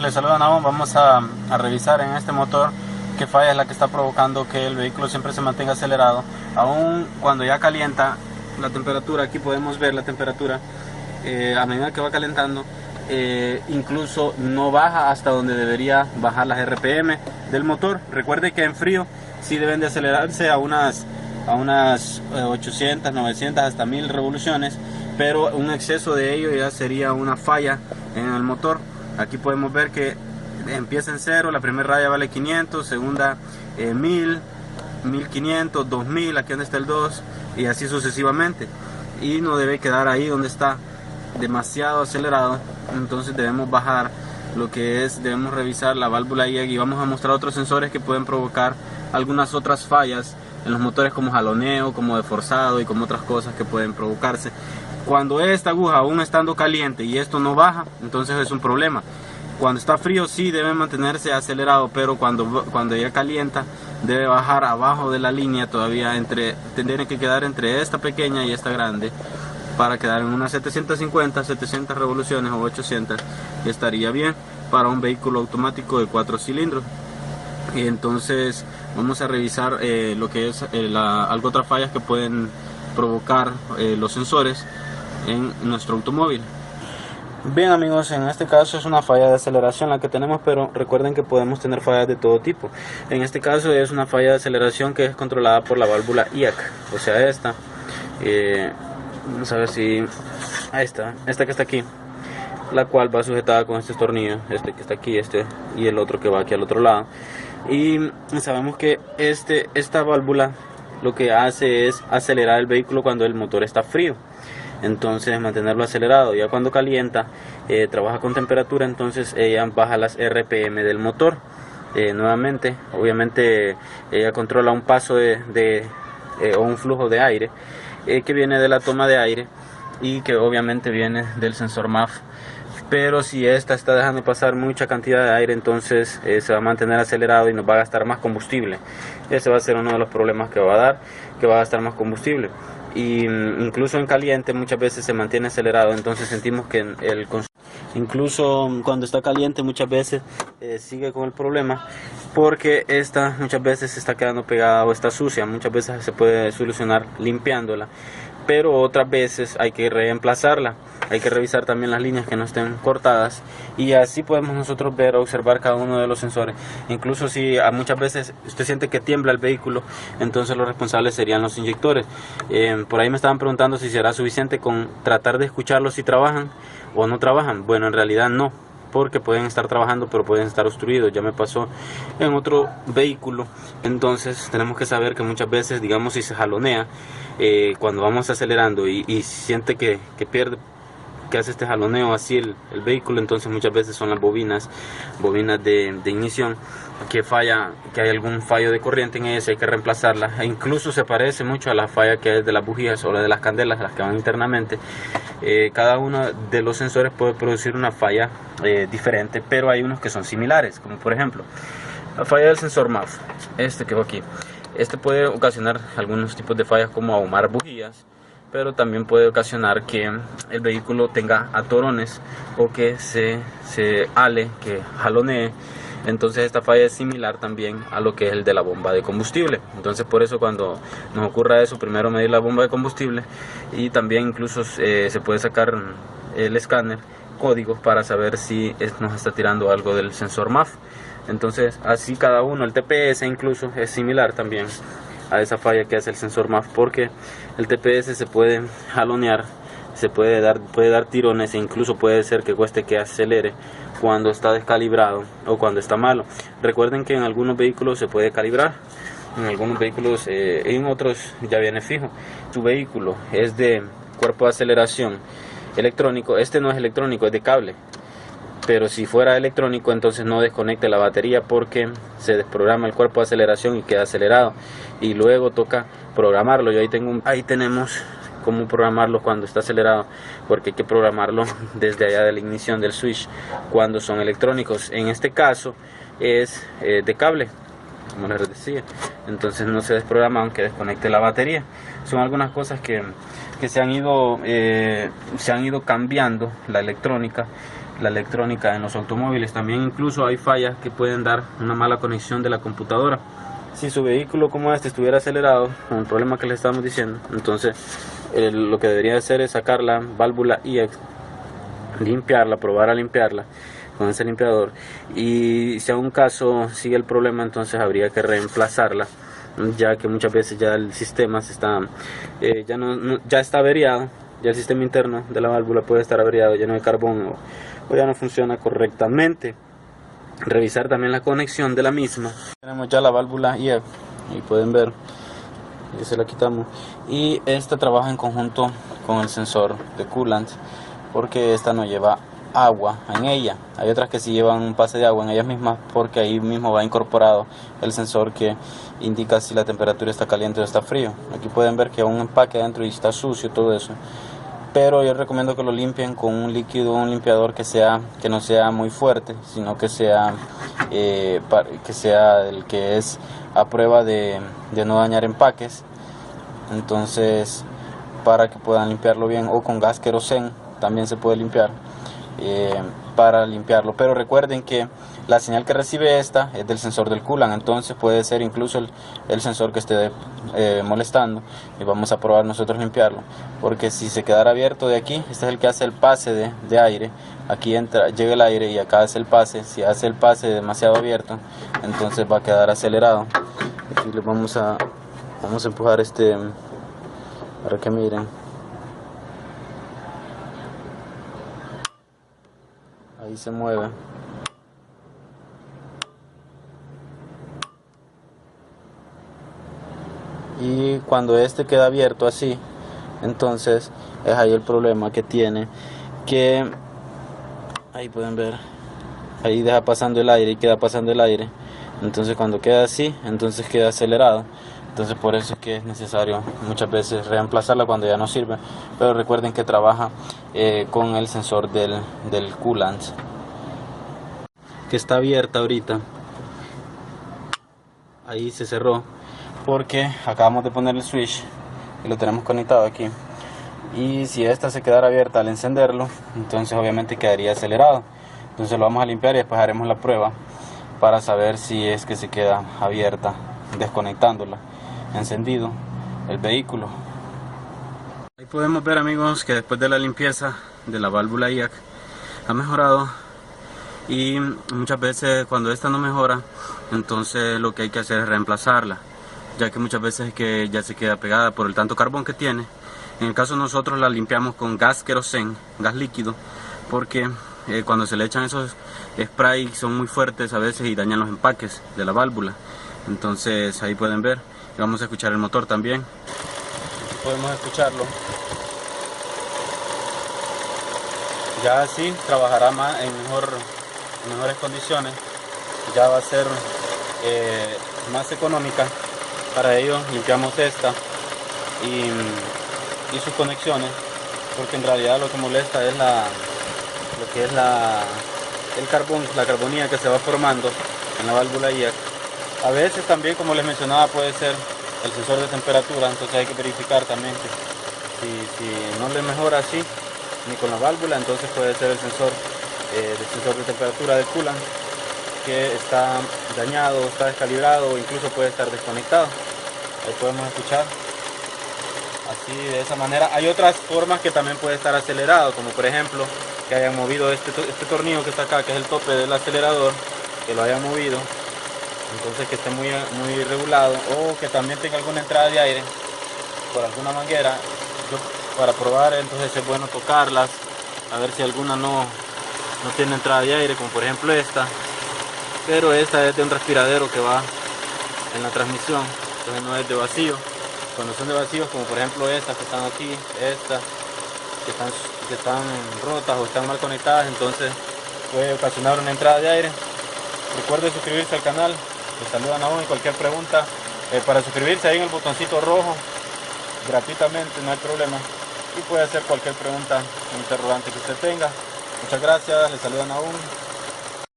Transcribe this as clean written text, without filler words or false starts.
Les saluda Nahum. Vamos a revisar en este motor qué falla es la que está provocando que el vehículo siempre se mantenga acelerado, aun cuando ya calienta la temperatura. Aquí podemos ver la temperatura a medida que va calentando, incluso no baja hasta donde debería bajar las RPM del motor. Recuerde que en frío sí deben de acelerarse a unas 800, 900 hasta 1000 revoluciones, pero un exceso de ello ya sería una falla en el motor. Aquí podemos ver que empieza en 0, la primera raya vale 500, segunda 1000, 1500, 2000, aquí donde está el 2 y así sucesivamente. Y no debe quedar ahí donde está demasiado acelerado, entonces debemos bajar lo que es, debemos revisar la válvula IEG y vamos a mostrar otros sensores que pueden provocar algunas otras fallas en los motores, como jaloneo, como deforzado y como otras cosas que pueden provocarse. Cuando esta aguja aún estando caliente y esto no baja, entonces es un problema. Cuando está frío sí debe mantenerse acelerado, pero cuando ya calienta debe bajar abajo de la línea, todavía tendría que quedar entre esta pequeña y esta grande para quedar en unas 750, 700 revoluciones o 800, que estaría bien para un vehículo automático de 4 cilindros. Y entonces vamos a revisar lo que es algo otras fallas que pueden provocar los sensores en nuestro automóvil. Bien amigos, en este caso es una falla de aceleración la que tenemos, pero recuerden que podemos tener fallas de todo tipo. En este caso es una falla de aceleración que es controlada por la válvula IAC, o sea esta. Vamos a ver si... esta que está aquí, la cual va sujetada con estos tornillos, este que está aquí, y el otro que va aquí al otro lado. Y sabemos que esta válvula lo que hace es acelerar el vehículo cuando el motor está frío, entonces mantenerlo acelerado. Ya cuando calienta, trabaja con temperatura, entonces ella baja las RPM del motor. Nuevamente, obviamente ella controla un paso o un flujo de aire que viene de la toma de aire y que obviamente viene del sensor MAF. Pero si esta está dejando pasar mucha cantidad de aire, entonces se va a mantener acelerado y nos va a gastar más combustible. Ese va a ser uno de los problemas que va a dar, que va a gastar más combustible. Y incluso en caliente muchas veces se mantiene acelerado, entonces sentimos que incluso cuando está caliente muchas veces sigue con el problema, porque esta muchas veces se está quedando pegada o está sucia. Muchas veces se puede solucionar limpiándola, pero otras veces hay que reemplazarla. Hay que revisar también las líneas que no estén cortadas, y así podemos nosotros observar cada uno de los sensores. Incluso si muchas veces usted siente que tiembla el vehículo, entonces los responsables serían los inyectores. Por ahí me estaban preguntando si será suficiente con tratar de escucharlos si trabajan o no trabajan. Bueno, en realidad no, porque pueden estar trabajando pero pueden estar obstruidos. Ya me pasó en otro vehículo. Entonces tenemos que saber que muchas veces, digamos, si se jalonea cuando vamos acelerando y siente que pierde, que hace este jaloneo así el vehículo, entonces muchas veces son las bobinas de ignición que falla, que hay algún fallo de corriente en ellas, hay que reemplazarla. E incluso se parece mucho a la falla que es de las bujías o de las candelas, las que van internamente. Cada uno de los sensores puede producir una falla diferente, pero hay unos que son similares, como por ejemplo la falla del sensor MAF, que va aquí. Puede ocasionar algunos tipos de fallas como ahumar bujías, pero también puede ocasionar que el vehículo tenga atorones o que se ale, que jalonee. Entonces esta falla es similar también a lo que es el de la bomba de combustible. Entonces por eso cuando nos ocurra eso, primero medir la bomba de combustible, y también incluso se puede sacar el escáner, códigos, para saber si nos está tirando algo del sensor MAF. Entonces así cada uno, el TPS incluso es similar también a esa falla que hace el sensor MAF, porque el TPS se puede jalonear, puede dar tirones, e incluso puede ser que cueste que acelere cuando está descalibrado o cuando está malo. Recuerden que en algunos vehículos se puede calibrar, en algunos vehículos, en otros ya viene fijo. Su vehículo es de cuerpo de aceleración electrónico, no es electrónico, es de cable. Pero si fuera electrónico, entonces no desconecte la batería, porque se desprograma el cuerpo de aceleración y queda acelerado, y luego toca programarlo. Y ahí tenemos cómo programarlo cuando está acelerado, porque hay que programarlo desde allá de la ignición del switch cuando son electrónicos. En este caso es de cable, como les decía, entonces no se desprograma aunque desconecte la batería. Son algunas cosas que se han ido cambiando la electrónica la electrónica en los automóviles. También incluso hay fallas que pueden dar una mala conexión de la computadora. Si su vehículo como este estuviera acelerado, con el problema que les estamos diciendo, entonces lo que debería hacer es sacar la válvula IX, limpiarla, probar a limpiarla con ese limpiador, y si a un caso sigue el problema, entonces habría que reemplazarla, ya que muchas veces ya el sistema ya está averiado, ya el sistema interno de la válvula puede estar averiado, lleno de carbón, o ya no funciona correctamente. Revisar también la conexión de la misma. Tenemos ya la válvula IF y pueden ver, y se la quitamos, y esta trabaja en conjunto con el sensor de coolant, porque esta no lleva agua en ella. Hay otras que sí llevan un pase de agua en ellas mismas, porque ahí mismo va incorporado el sensor que indica si la temperatura está caliente o está frío. Aquí pueden ver que hay un empaque adentro y está sucio todo eso, pero yo recomiendo que lo limpien con un líquido, un limpiador que no sea muy fuerte, sino que sea el que es a prueba de no dañar empaques. Entonces, para que puedan limpiarlo bien, o con gas queroseno también se puede limpiar, para limpiarlo. Pero recuerden que la señal que recibe esta es del sensor del coolant, entonces puede ser incluso el sensor que esté molestando, y vamos a probar nosotros limpiarlo, porque si se quedara abierto de aquí, este es el que hace el pase de aire, aquí llega el aire y acá hace el pase. Si hace el pase demasiado abierto, entonces va a quedar acelerado. Aquí le vamos a empujar para que miren. Ahí se mueve. Y cuando este queda abierto así, entonces es ahí el problema que tiene, que ahí pueden ver, ahí deja pasando el aire y queda pasando el aire. Entonces cuando queda así, entonces queda acelerado. Entonces por eso es que es necesario muchas veces reemplazarla cuando ya no sirve. Pero recuerden que trabaja con el sensor del coolant, que está abierta ahorita. Ahí se cerró porque acabamos de poner el switch y lo tenemos conectado aquí. Y si esta se quedara abierta al encenderlo, entonces obviamente quedaría acelerado. Entonces lo vamos a limpiar y después haremos la prueba para saber si es que se queda abierta desconectándola, encendido el vehículo. Ahí podemos ver, amigos, que después de la limpieza de la válvula IAC ha mejorado, y muchas veces cuando esta no mejora, entonces lo que hay que hacer es reemplazarla, ya que muchas veces es que ya se queda pegada por el tanto carbón que tiene. En el caso nosotros la limpiamos con gas queroseno, gas líquido, porque cuando se le echan esos sprays son muy fuertes a veces y dañan los empaques de la válvula. Entonces ahí pueden ver, y vamos a escuchar el motor también. Aquí podemos escucharlo. Ya así trabajará más en mejores condiciones, ya va a ser más económica. Para ello limpiamos esta y sus conexiones, porque en realidad lo que molesta es el carbón, la carbonía que se va formando en la válvula IAC. A veces también, como les mencionaba, puede ser el sensor de temperatura, entonces hay que verificar también que si no le mejora así ni con la válvula, entonces puede ser el sensor de temperatura del coolant, que está dañado, está descalibrado, o incluso puede estar desconectado. Ahí podemos escuchar así, de esa manera. Hay otras formas que también puede estar acelerado, como por ejemplo que hayan movido este tornillo que está acá, que es el tope del acelerador, que lo hayan movido, entonces que esté muy regulado, o que también tenga alguna entrada de aire por alguna manguera. Para probar, entonces es bueno tocarlas, a ver si alguna no tiene entrada de aire, como por ejemplo esta, pero esta es de un respiradero que va en la transmisión, entonces no es de vacío. Cuando son de vacíos, como por ejemplo estas que están aquí, estas que están rotas o están mal conectadas, entonces puede ocasionar una entrada de aire. Recuerde suscribirse al canal, les saludan aún, y cualquier pregunta, para suscribirse ahí en el botoncito rojo, gratuitamente, no hay problema, y puede hacer cualquier pregunta o interrogante que usted tenga. Muchas gracias, les saludan aún.